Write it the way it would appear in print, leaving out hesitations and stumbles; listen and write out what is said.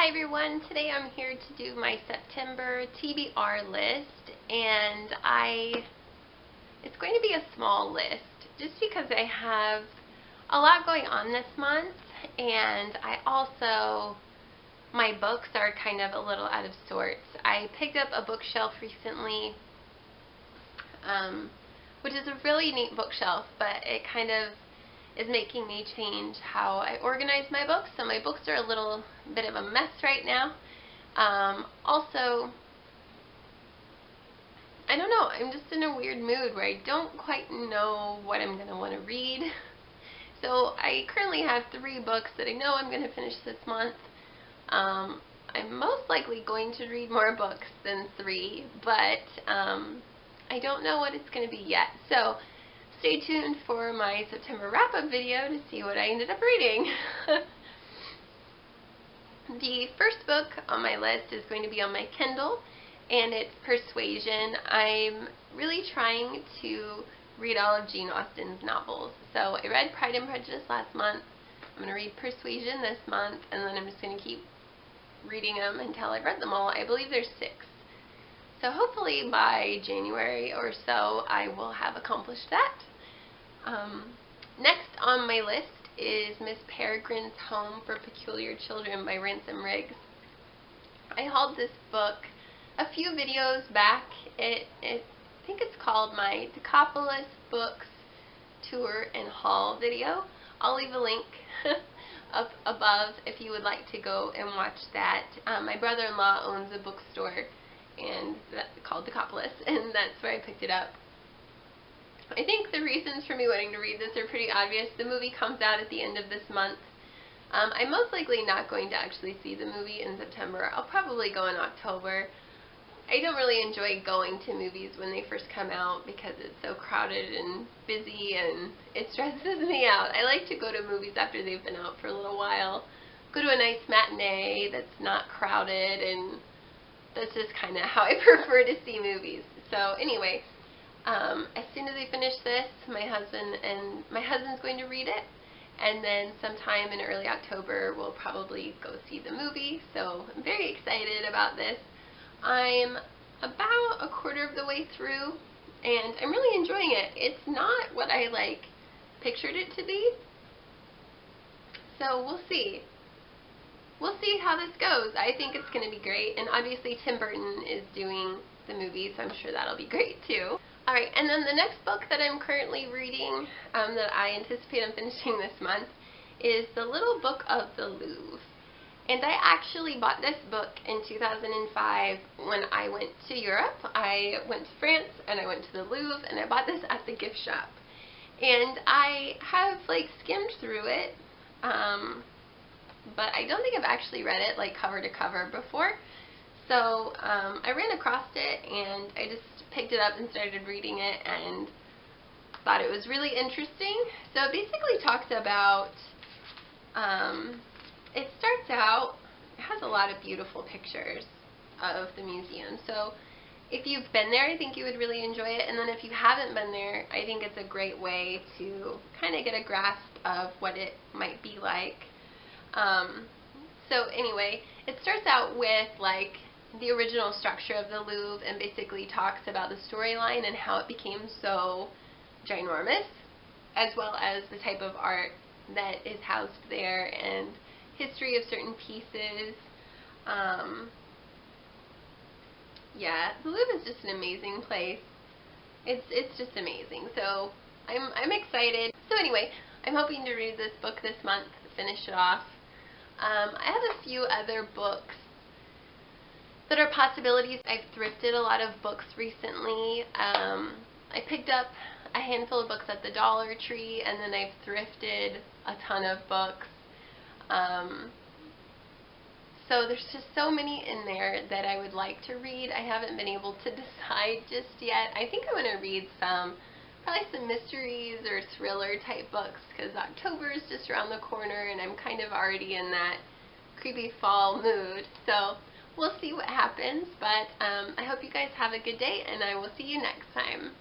Hi everyone, today I'm here to do my September TBR list, and it's going to be a small list just because I have a lot going on this month, and my books are kind of a little out of sorts. I picked up a bookshelf recently, which is a really neat bookshelf, but it kind of is making me change how I organize my books, so my books are a little bit of a mess right now. Also, I don't know, I'm just in a weird mood where I don't quite know what I'm going to want to read. So I currently have 3 books that I know I'm going to finish this month. I'm most likely going to read more books than 3, but I don't know what it's going to be yet. So stay tuned for my September wrap-up video to see what I ended up reading. The first book on my list is going to be on my Kindle, and it's Persuasion. I'm really trying to read all of Jane Austen's novels. So I read Pride and Prejudice last month. I'm going to read Persuasion this month, and then I'm just going to keep reading them until I've read them all. I believe there's 6. So hopefully by January or so I will have accomplished that. Next on my list is Miss Peregrine's Home for Peculiar Children by Ransom Riggs. I hauled this book a few videos back. I think it's called my Decapolis Books Tour and Haul video. I'll leave a link up above if you would like to go and watch that. My brother-in-law owns a bookstore and called Decapolis, and that's where I picked it up. I think the reasons for me wanting to read this are pretty obvious. The movie comes out at the end of this month. I'm most likely not going to actually see the movie in September. I'll probably go in October. I don't really enjoy going to movies when they first come out because it's so crowded and busy, and it stresses me out. I like to go to movies after they've been out for a little while. Go to a nice matinee that's not crowded, and that's just kind of how I prefer to see movies. So anyway, as soon as I finish this, my husband's going to read it, and then sometime in early October we'll probably go see the movie. So I'm very excited about this. I'm about a quarter of the way through, and I'm really enjoying it. It's not what I pictured it to be, so we'll see. We'll see how this goes. I think it's going to be great, and obviously Tim Burton is doing the movie, so I'm sure that'll be great too. Alright, and then the next book that I'm currently reading, that I anticipate I'm finishing this month, is The Little Book of the Louvre. And I actually bought this book in 2005 when I went to Europe. I went to France, and I went to the Louvre, and I bought this at the gift shop. And I have skimmed through it, but I don't think I've actually read it cover to cover before. So I ran across it, and I just picked it up and started reading it and thought it was really interesting. So it basically talks about, it starts out, it has a lot of beautiful pictures of the museum. So if you've been there, I think you would really enjoy it. And then if you haven't been there, I think it's a great way to kind of get a grasp of what it might be like. So anyway, it starts out with the original structure of the Louvre, and basically talks about the storyline and how it became so ginormous, as well as the type of art that is housed there and history of certain pieces. Yeah, the Louvre is just an amazing place. It's just amazing. So I'm excited. So anyway, I'm hoping to read this book this month, finish it off. I have a few other books that are possibilities. I've thrifted a lot of books recently. I picked up a handful of books at the Dollar Tree, and then I've thrifted a ton of books. So there's just so many in there that I would like to read. I haven't been able to decide just yet. I think I'm going to read probably some mysteries or thriller type books, because October is just around the corner and I'm kind of already in that creepy fall mood. So we'll see what happens, but I hope you guys have a good day, and I will see you next time.